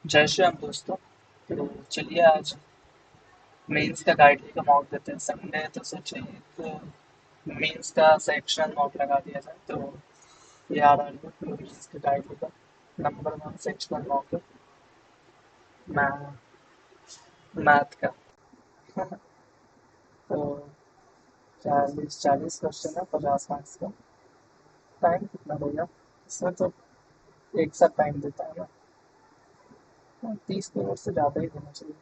जय श्री राम दोस्तों। तो चलिए आज मेंस का गाइड का मॉक देते हैं। संडे है तो सोचे एक मेंस का सेक्शन मॉक लगा दिया जाए। तो ये आ रहा है तो मेंस का गाइड का नंबर 1 सेक्शन मॉक है मैथ का। तो 40 क्वेश्चन है, 50 मार्क्स का। टाइम कितना होगा इसमें? तो एक साथ टाइम देता है ना, तो 30 मिनट से ज़्यादा ही देना चाहिए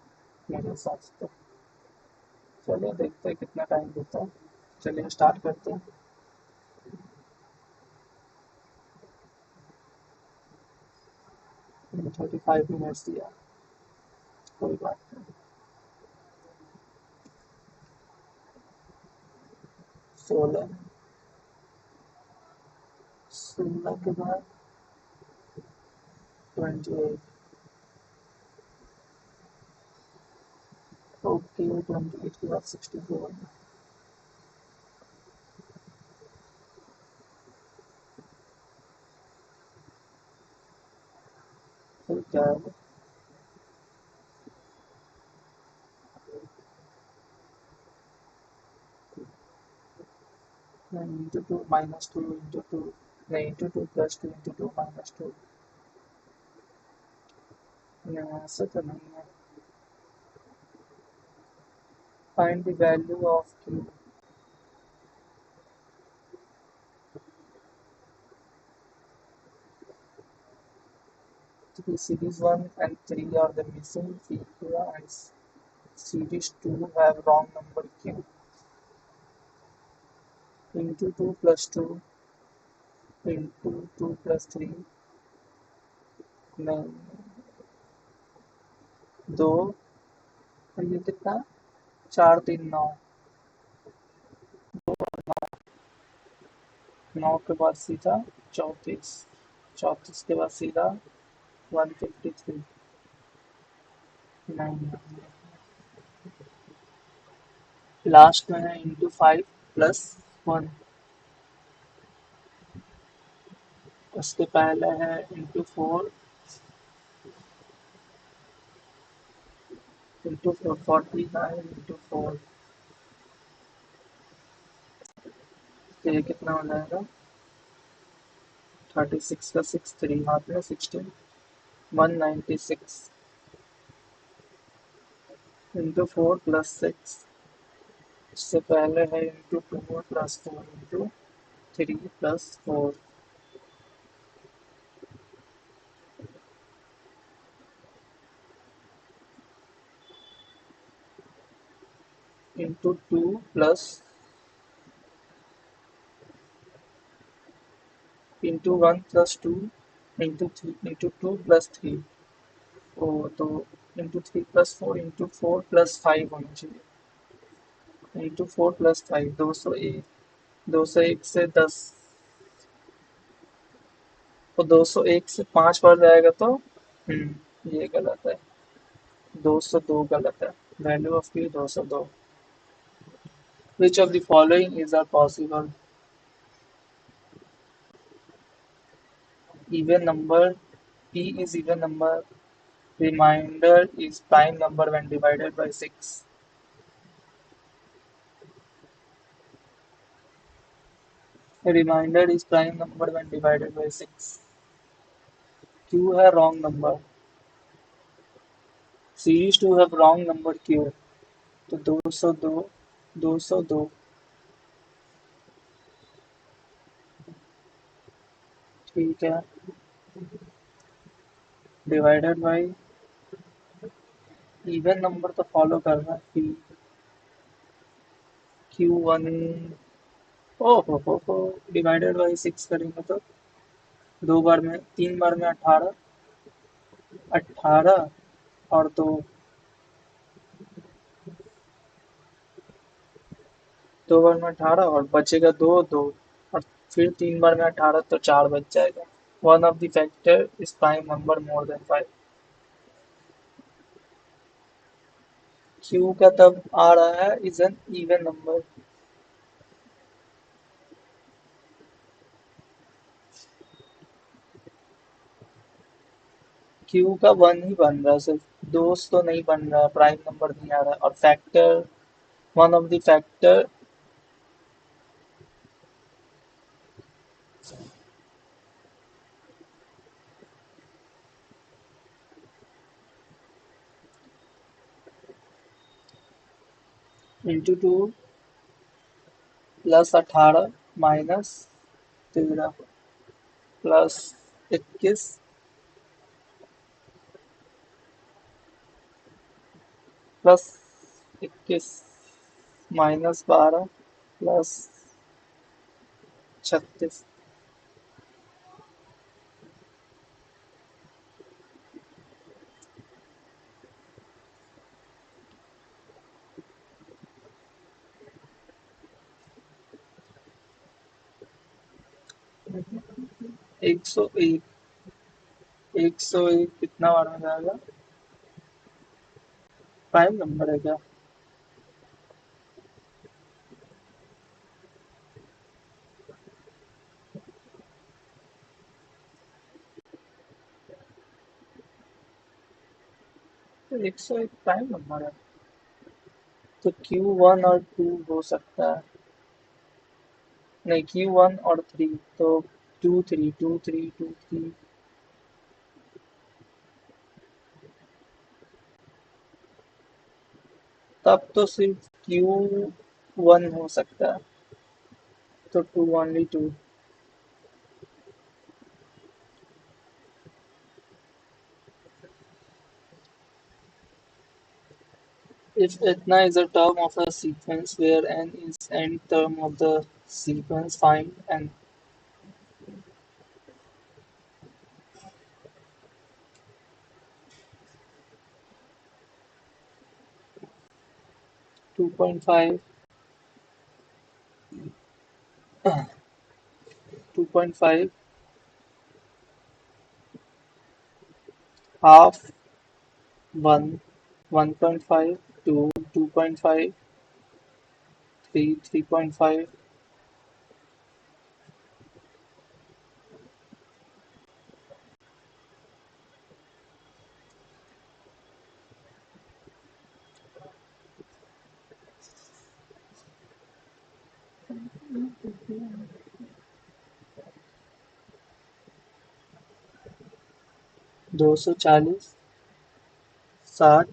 मेरे हिसाब से। तो चलिए देखते हैं कितना टाइम देता है। चलिए स्टार्ट करते हैं। 35 मिनट्स दिया, कोई बात नहीं। 16, 16 के बाद 28। ओके, 28 के बाद 64। फिर क्या है? 9 into 2 माइनस 2 into 2, नहीं into 2 प्लस 2 into 2 माइनस 2। नहीं, ऐसा तो नहीं है। Find the value of Q. Series 1 and 3 are the missing feature, and series 2 have wrong number q. Into 2 plus 2 into 2 plus 3, नहीं, 2, और ये कितना? 4 3 9। 9 के बाद सीधा 34। 34 के बाद सीधा 153। नहीं, लास्ट में है इंटू 5 प्लस 1। उसके पहले है इंटू 4 49 इंटू 4। तो ये कितना हो जाएगा? 36 का 6 3 हाथ में 16, 196 इंटू 4 प्लस 6। इससे पहले है into 2 plus 4 into 3 plus 4 into 1 plus 2 into 2 plus 3। ओ तो इंटू 3 प्लस 4 इंटू 4 प्लस 5 होना चाहिए। Into 4 plus 5 201। 201 से 10, तो 201 से 5 बढ़ जाएगा तो ये गलत है। 202 गलत है। Value of P 202। Which of the following is are possible? Even number, p is even number. Remainder is prime number when divided by 6. Remainder is prime number when divided by 6. Q है wrong number. Series 2 have wrong number Q. तो 202, 202। ठीक है। Divided by E one number तो follow करना है। P Q1। ओ हो, divided by 6 करेंगे तो 2 बार में 3 बार में 18। 18 और 2, 2 बार में 18 और बचेगा 2 2। और फिर 3 बार में 18 तो 4 बच जाएगा। One of the factor is prime number more than 5। Q का तब आ रहा है is an even number. Q का वन ही बन रहा है सिर्फ, दोस्त तो नहीं बन रहा, प्राइम नंबर नहीं आ रहा है, और factor, one of the factor into two plus 18 minus 13 plus 21 plus 21 minus 12 plus 36। 101, 101 कितना बार में जाएगा? प्राइम नंबर है क्या? 101 प्राइम नंबर है, तो Q1 और 2 हो सकता है। नहीं, Q1 और 3 तो 2 3 2 3 2 3। तब तो सिर्फ Q1 हो सकता है, तो two only two. If etna is a term of a sequence where n is nth term of the sequence, find n. 2.5, 2.5, half, 1, 1.5, 2, 2.5, 3, 3.5, दो सौ चालीस, 60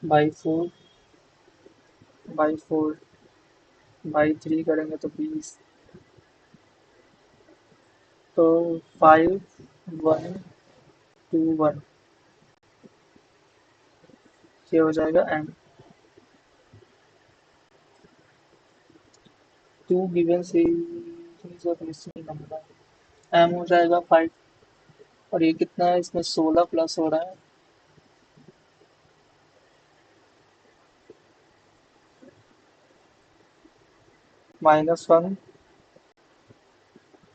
by four, by four, by three करेंगे तो 20, तो 5121, ये हो जाएगा m। To given series of missing number, m हो जाएगा 5। और ये कितना है, इसमें 16 प्लस हो रहा है, -1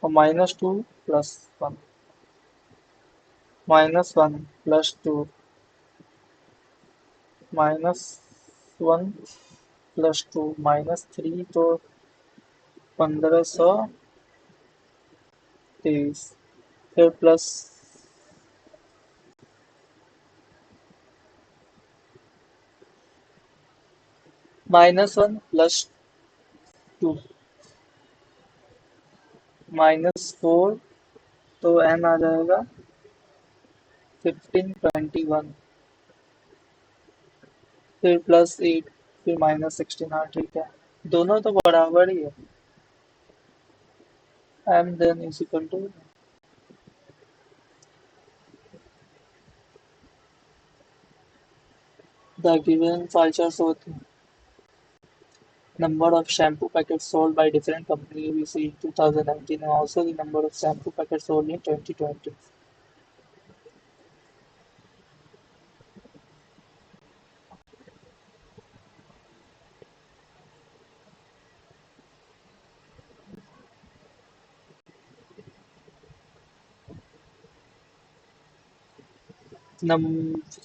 और -2 +1, -1 +2 -1 +2 -3, तो 1523, फिर प्लस -1 +2 -4, तो n आ जाएगा 1521, फिर +8, फिर -16। हाँ ठीक है, दोनों तो बराबर ही है। m then is equal to the given pie chart shows number of shampoo packets sold by different companies we see in 2019 and also the number of shampoo packets sold in 2020.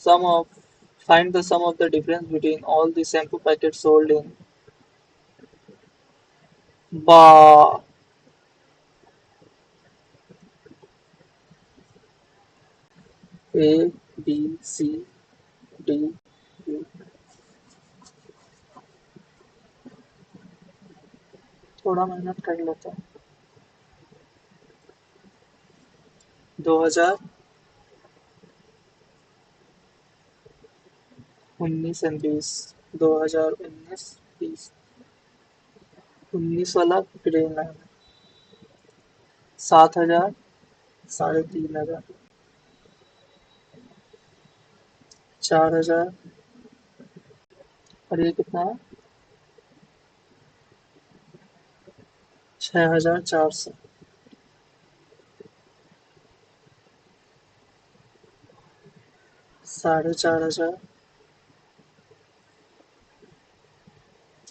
Sum of Find the sum of the difference between all the shampoo packets sold in बा A B C D E. थोड़ा मेहनत कर लेते हैं। 2019 and 20। 2019 20। 19 वाला green line. 7,000। 3,500। 4,000। और ये कितना है? 6,400। 4,500।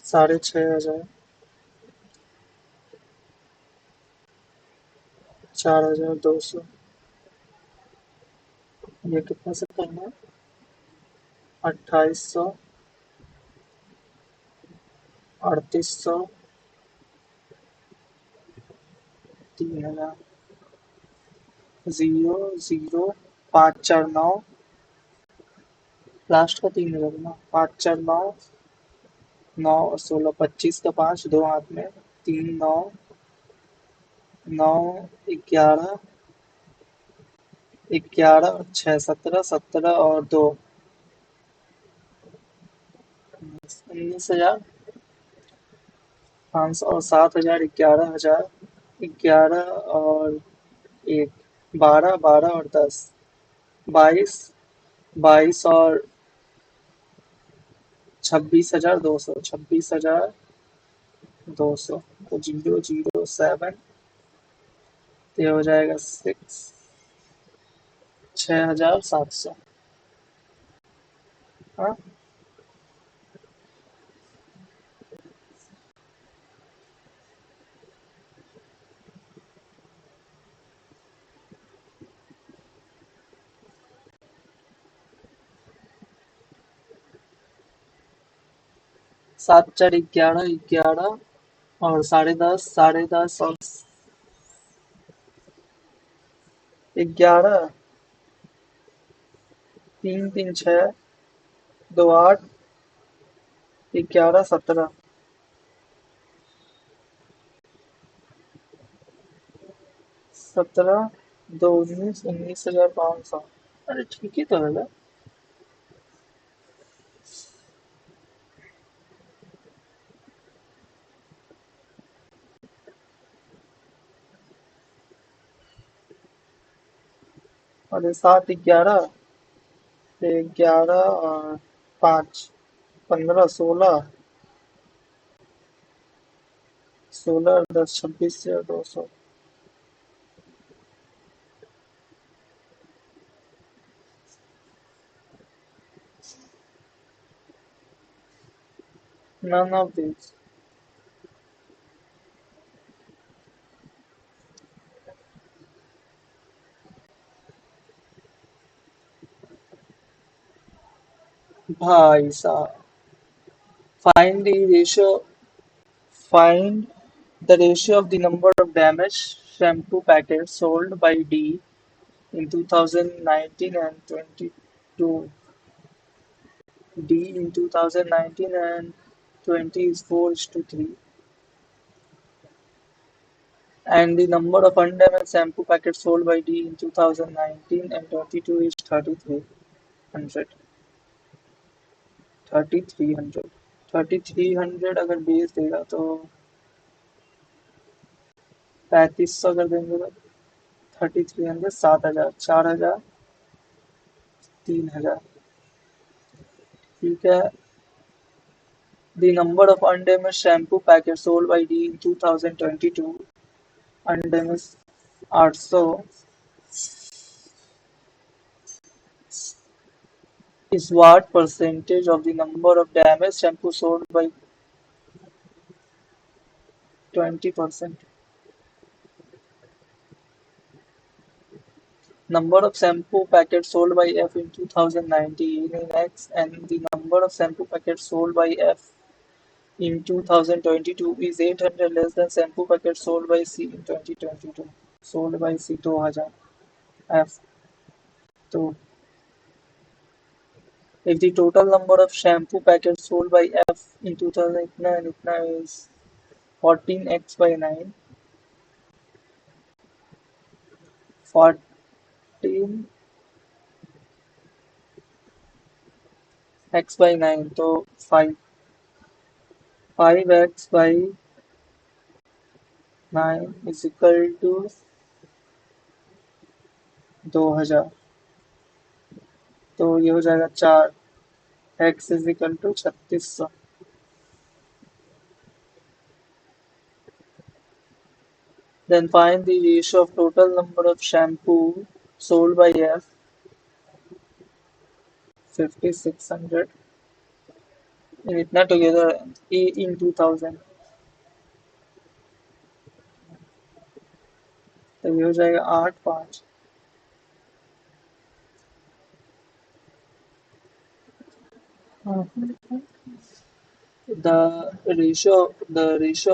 6,500। 4,200। ये कितना से करना है? 2,800। 3,800। 3,000। 0 0। 5 4 9। लास्ट का 3,000 ना। 5 4 9। 9 और 16 25 का 5 दो हाथ में। 3 9। 9 11। 11 और 6 17। 17 और 2 19,000। 500 और 7,000। 11,000। 11 और 1। 12 12 और 10। 22। 22 और 26,200। 26,200। तो 0 0 7। तो ये हो जाएगा 6। 6,700। हाँ। 7 4 11। 11 और 10.5। 10.5 और 11। 3 3 6। 2 8। 11 17। 17। 2 19। 19,500। अरे ठीक ही तो है ना। अरे 7 11। 11 और 5 15 16। 16 और 10 26 से 200। None of these। भाई साहब। Find the ratio. Find the ratio of the number of damaged shampoo packets sold by D in 2019 and 22. D in 2019 and 20 is 4:3. And the number of undamaged shampoo packets sold by D in 2019 and 22 is 3,300। 3,300। 3,300 अगर बेच देगा तो 3,500 कर देंगे तो 3,300। 7,000। 4,000। 3,000। ठीक है। The number of undamaged shampoo packets sold by D in 2022। undamaged 800 is what percentage of the number of damaged shampoo sold by 20%? Number of shampoo packets sold by F in 2019 in X and the number of shampoo packets sold by F in 2022 is 800 less than shampoo packet sold by C in 2022. Sold by C 2000 F. So if the total number of shampoo packets sold by F in 2009 is 14x by 9, 14x by 9, so 5. 5x by 9 is equal to 2000, तो ये हो जाएगा 4, x is equal to 3600. Then find the ratio of total number of shampoo sold by F 5600 and इतना together A in 2000, तो ये हो जाएगा 8 5. The ratio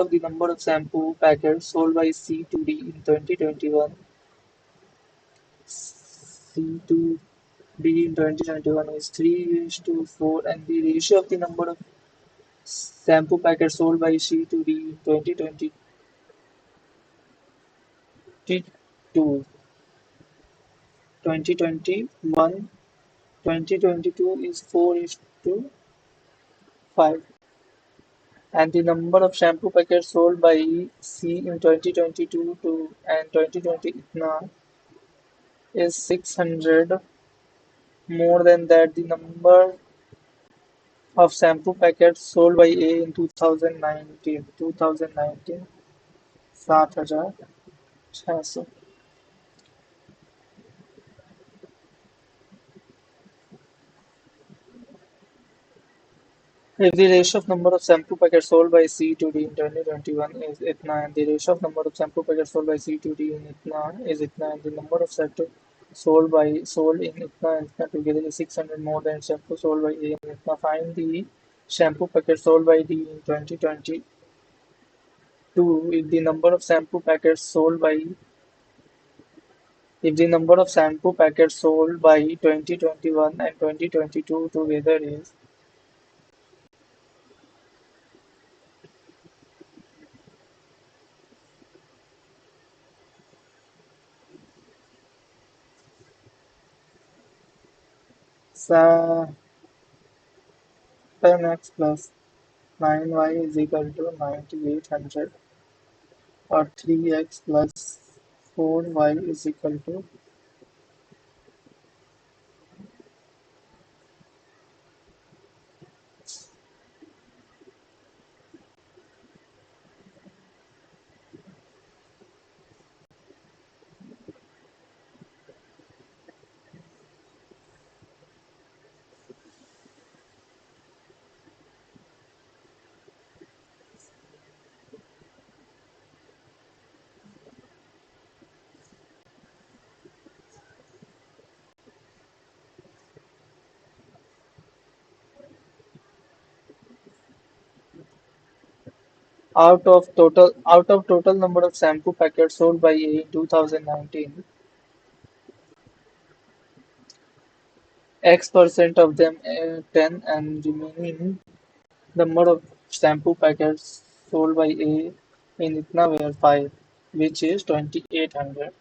of the number of shampoo packets sold by C to D in 2021, C to D in 2021 is 3 is to 4, and the ratio of the number of shampoo packets sold by C to D in 2022 2021 2022 is 4 is to 5, and the number of shampoo packets sold by C in 2022 to and 2020 itna is 600 more than that the number of shampoo packets sold by A in 2019 7,600. If the ratio of number of shampoo packets sold by C to D in 2021 is itna and the ratio of number of shampoo packets sold by C to D in itna is itna and the number of shampoo sold in itna and itna together is 600 more than shampoo sold by A in itna, find the shampoo packets sold by D in 2022 if the number of shampoo packets sold by if the number of shampoo packets sold by 2021 and 2022 together is 10x plus 9y is equal to 9800 or 3x plus 4y is equal to out of total number of shampoo packets sold by A in 2019, X% of them 10 and remaining number of shampoo packets sold by A in itna were 5, which is 2800.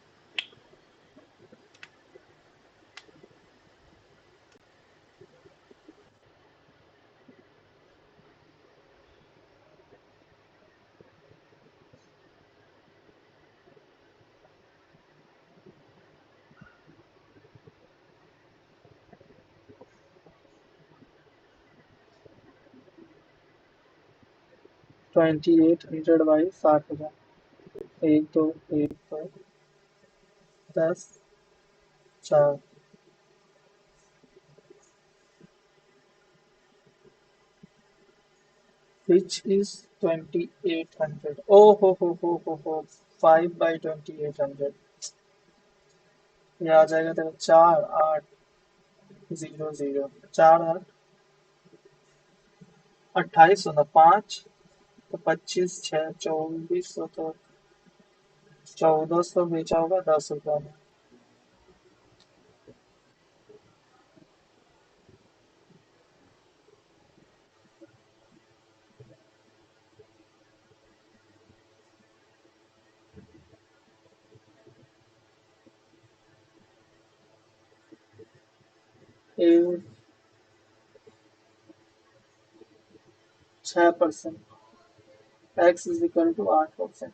2800 by 6000, एक दो एक दो 10 4, which is 2800. Oh ho 5 by 2800. ये आ जाएगा तेरा 4800, 4 8 2800 ना 5 तो 25 6 2400, तो 1400 बेचा होगा 10 रुपया में। ये 6%। X is equal to 8%।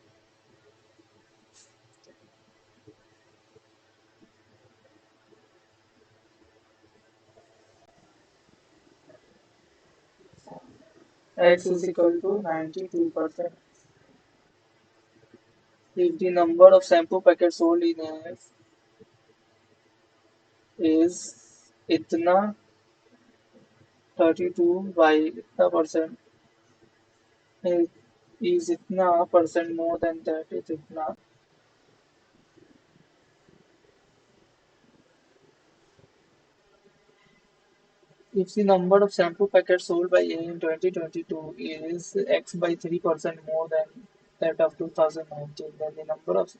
X is equal to 92%. If the number of shampoo packets sold in a is इतना 32 by इतना percent is इतना percent more than that is इतना, if the number of shampoo packets sold by A in 2022 is X by 3% more than that of 2019, then the number of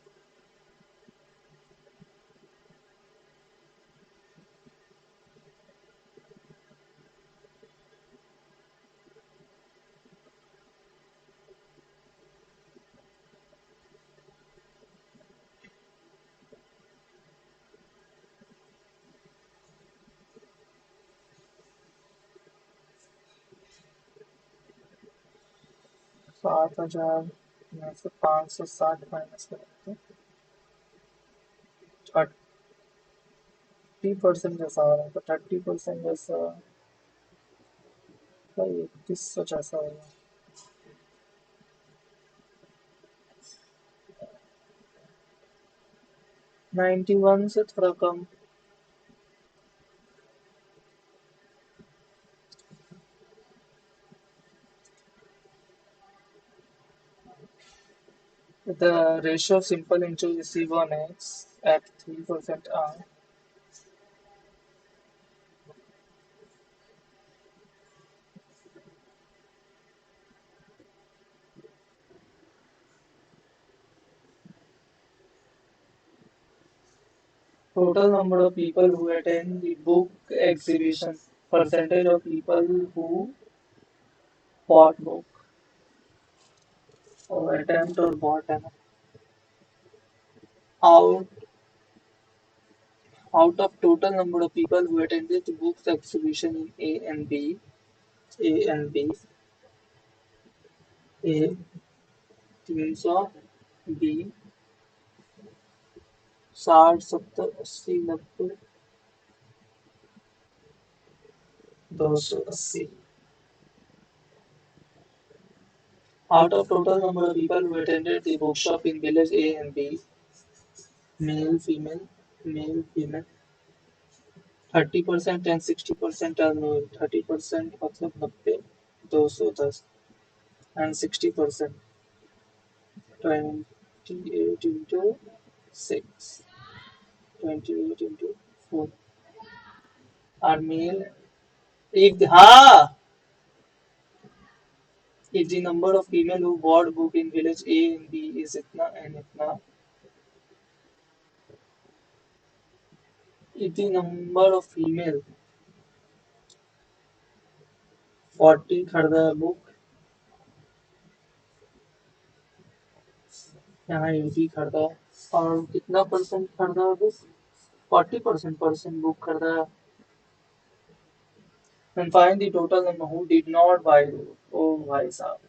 7,000 में से 560 minus करें तो 30% जैसा आ रहा है, तो 30% जैसा भाई 3100 जैसा होगा। 91 से थोड़ा कम। The ratio of simple interest is C1X at 3% R. Total number of people who attend the book exhibition. Percentage of people who bought book or attempt or bought an out out of total number of people who attended the books exhibition in A and B, A 300, B 60 70 80 90 280. Out of total number of people who attended the bookshop in village A and B, male, female, male, female, 30% and 60% are male. 30% मतलब 90, 210, and 60%, 28 into 6, 28 into 4 are male. If the number of female who bought book in village A and B is इतना and इतना, if the number of female 40 खरीदा book, यहाँ 80 खरीदा, और कितना percent खरीदा book, 40% book खरीदा, and find the total number who did not buy the book. ओ भाई साहब,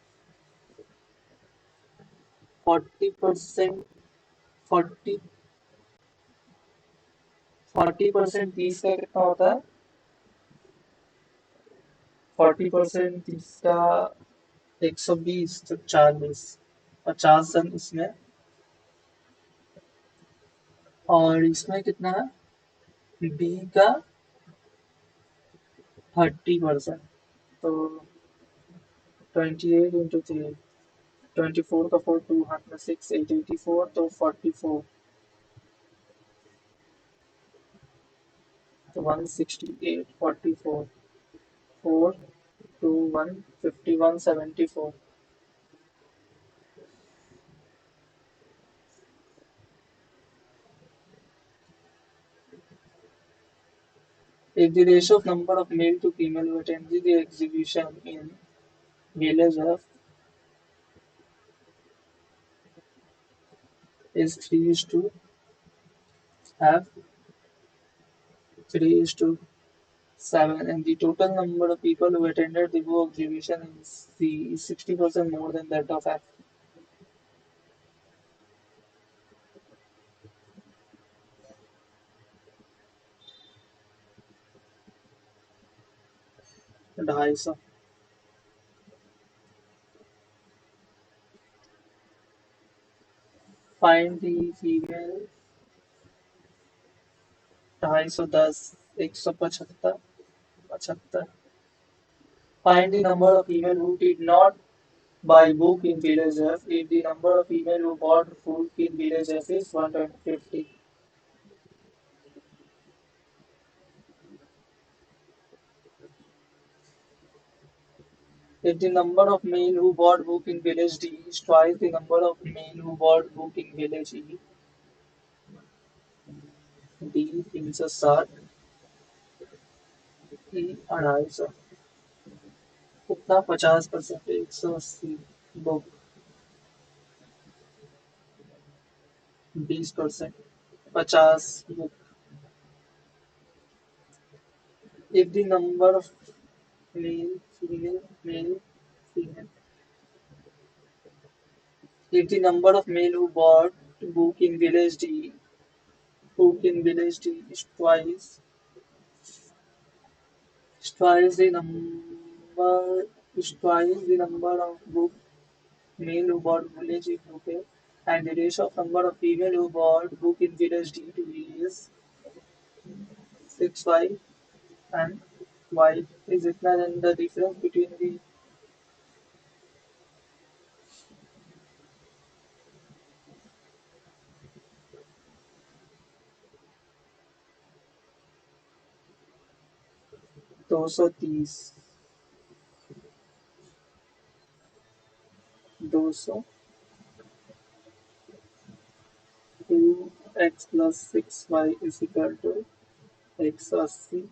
40%, 40 40% 30 का कितना होता है, 40% 30 का 120, तो 40, 50 जन इसमें, और इसमें कितना है, बी का 30%, तो 28 into 3, 24 का 4 2 हाथ में 6 8 84, तो 44, तो 168 44 4 2 1 51 74, If the ratio of number of male to female who attended the exhibition in village F is 3 is to F 3 is to 7, and the total number of people who attended the book exhibition in C is 60% more than that of F. ढाई सौ. Find the female. 210. 175. 75. Find the number of female who did not buy book in village F if the number of female who bought food in village F is 150. If the number of male who bought book in village D is twice the number of male who bought book in village E, D 360, E 250. कितना 50%? 180. Book 20%. 50 book. If the number of male, female. If the number of male who bought book in village D is twice the number is twice the number of book male who bought village in UK, and the ratio of number of female who bought book in village D to E is 6y and y is इतना, then the difference between the 230 200 2x plus 6y is equal to 180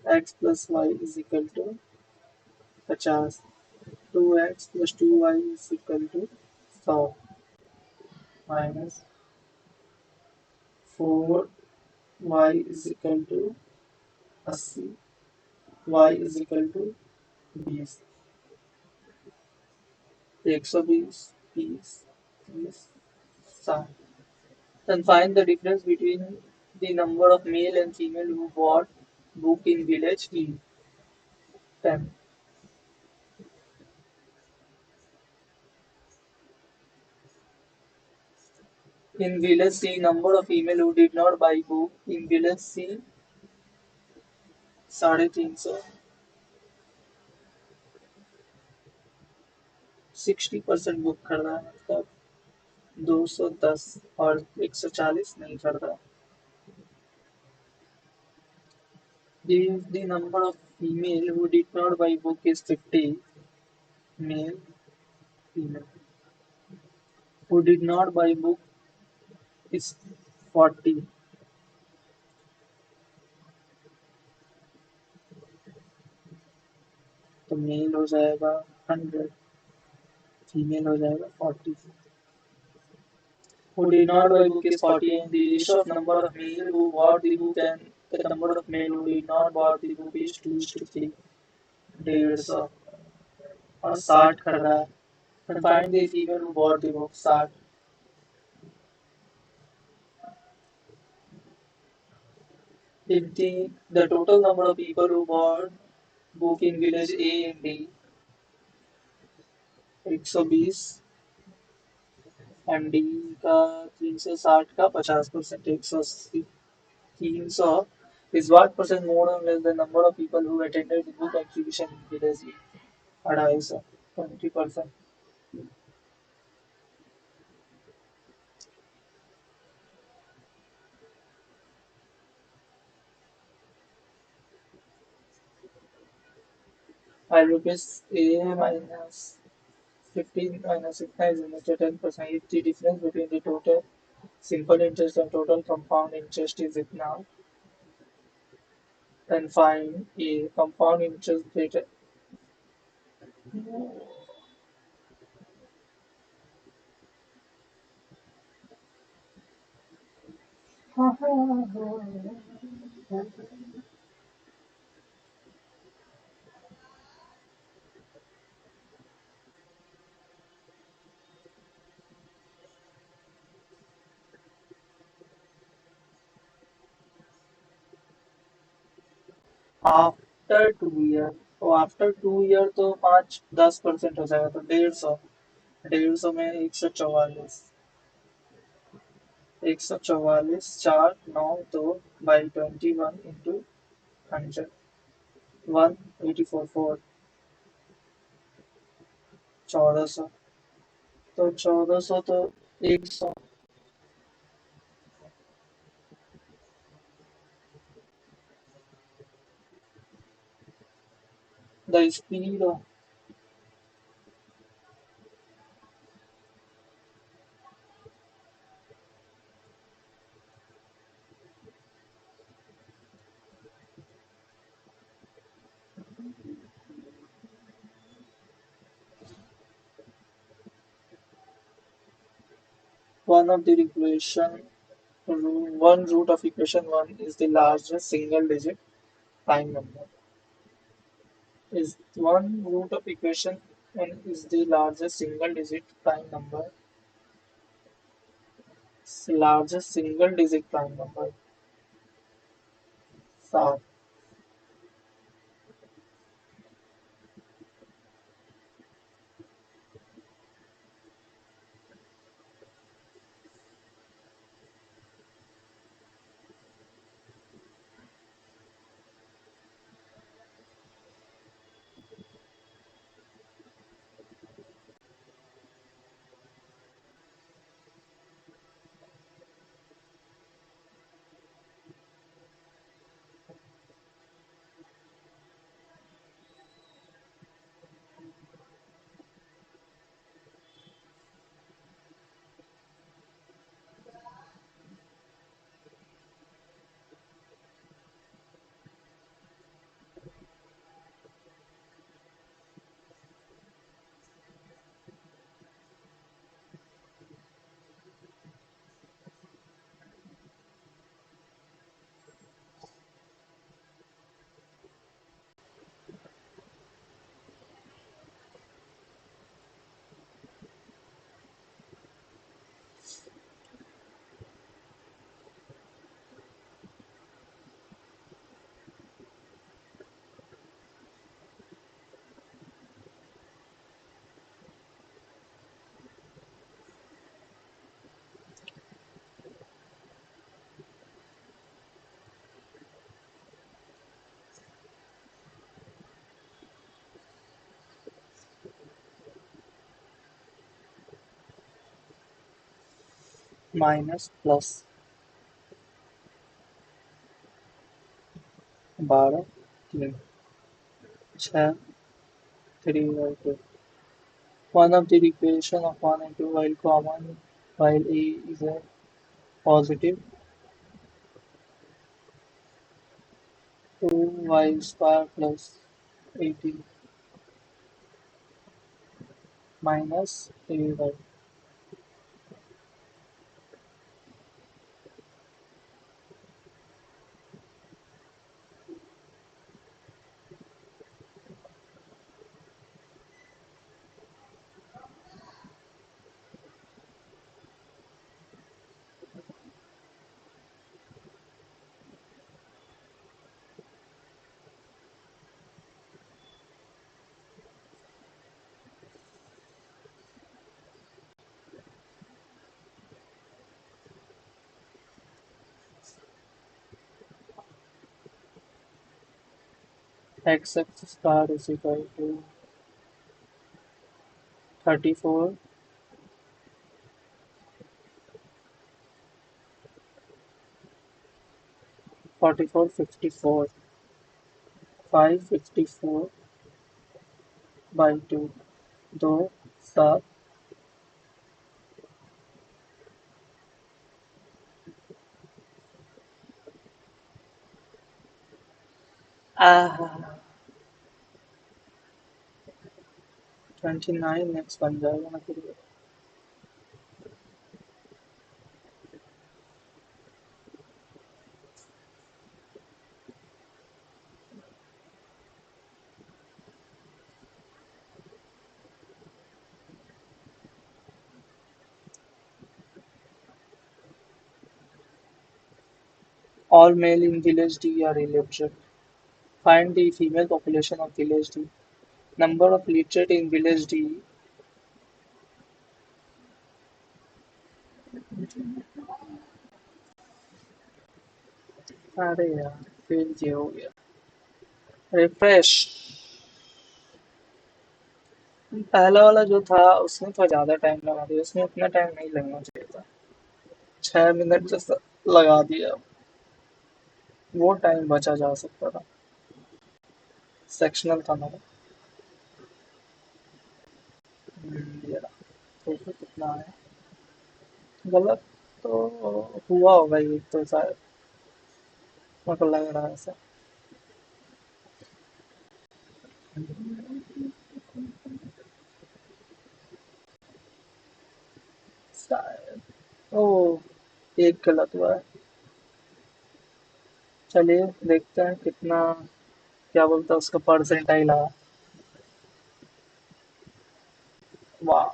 x plus y is equal to 50 2x plus 2y is equal to 100 minus 4y is equal to 80 y is equal to 20 120 20 30 60. Then find the difference between the number of male and female who bought book in village E. 10. In village C, number of female who did not buy book. In village C, 350. 60% book कर रहा है, मतलब 210 और 140 नहीं कर रहा. If the number of female who did not buy book is 50, male, female. Who did not buy book is 40. तो mail हो जाएगा 100, फीमेल हो जाएगा 40. Who did not buy book is 40, and the ratio of number of male who bought the book and the number of male who did not bought the book is 2:3. 150 और 60 कर रहा है. And find the female who bought the book. 60. If the total number of people who bought book in village A and D 120 and D का 360 का 50% 180. 300 is what percent more or less the number of people who attended the book exhibition in village A? 250. 20%. I'll rupees A minus 15 minus 6 is equal to 10%. If the difference between the total simple interest and total compound interest is it now? and find a compound interest rate. After 2 year, तो after 2 year तो 5-10% हो जाएगा, तो 150। 150 में 144। 144 4 9 2 by 21 into 100। 184 1400। तो 1400 तो 100। The speed of 1 of the equation, one root of equation 1 is the largest single digit prime number. Is one root of equation 1 is the largest single digit prime number. Largest single digit prime number. 7 minus plus 12 3 6 3/2. One of the equation of 1 and 2 while common, while a is a positive, 2y square plus 18 minus ay. X square is equal to 34, 44, 54, 554 by 2, 2, 7, ah 29 next बन जाएगा ना फिर ये। All male in village D are illiterate. Find the female population of village D. Number of literate in village D. अरे यार फिर ये हो गया। रिफ्रेश। पहला वाला जो था उसमें तो ज्यादा टाइम लगा दिया, उसमें उतना टाइम नहीं लगना चाहिए था। 6 मिनट जैसा लगा दिया। वो टाइम बचा जा सकता था। सेक्शनल था मेरा। ये रहा। देखो कितना है। गलत तो हुआ होगा ये तो शायद। मेरे को लग रहा है ऐसा। शायद। ओ, एक गलत हुआ है। चलिए देखते हैं कितना, क्या बोलता है उसका परसेंटाइल आया। वाह,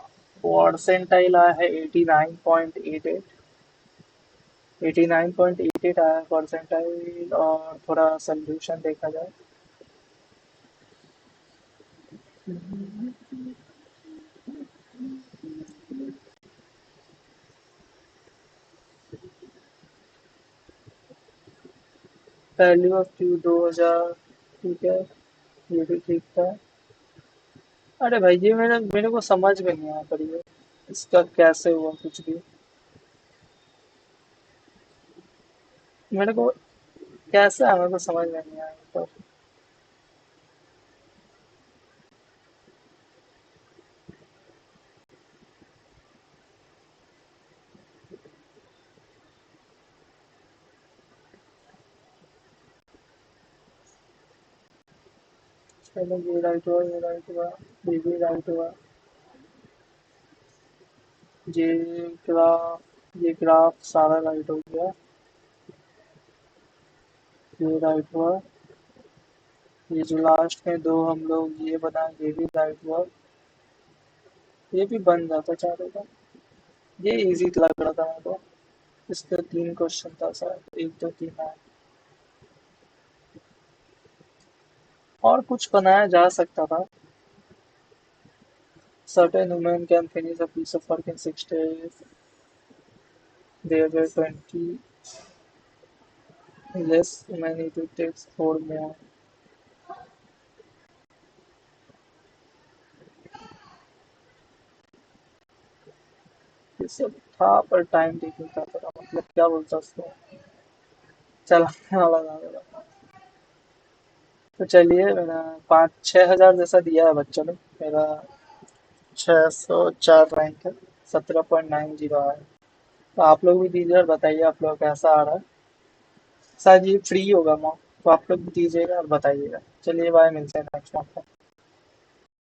परसेंटाइल आया है 89.88। 89.88 आया है परसेंटाइल। और थोड़ा सोल्यूशन देखा जाए। Value of Q 2000। ठीक है, ये भी ठीक था। अरे भाई ये मेरे को समझ में नहीं आया पर ये इसका कैसे हुआ कुछ भी। मेरे को कैसे है मेरे को समझ में नहीं आया पर। चलो ये राइट हुआ, ये राइट हुआ, ये भी राइट हुआ। ये ग्राफ सारा राइट हो गया। ये राइट हुआ। ये जो लास्ट में दो हम लोग ये बनाए ये भी राइट हुआ। ये भी बन जाता चारों का। ये इजी लग रहा था मेरे को। इसका 3 क्वेश्चन था शायद, 1 2 3 है। और कुछ बनाया जा सकता था। Certain women can finish a piece of work in 6 days. There were 20 less women, it takes 4 more. ये सब था पर टाइम टेकिंग था थोड़ा, मतलब क्या बोलता उसको, चलाने वाला था थोड़ा। तो चलिए मेरा 5-6 हजार जैसा दिया है बच्चों ने। मेरा 604 रैंक है। 17.90 है। तो आप लोग भी दीजिए और बताइए आप लोग कैसा आ रहा है। शायद ये फ्री होगा मॉक, तो आप लोग भी दीजिएगा और बताइएगा। चलिए बाय, मिलते हैं नेक्स्ट मॉक में।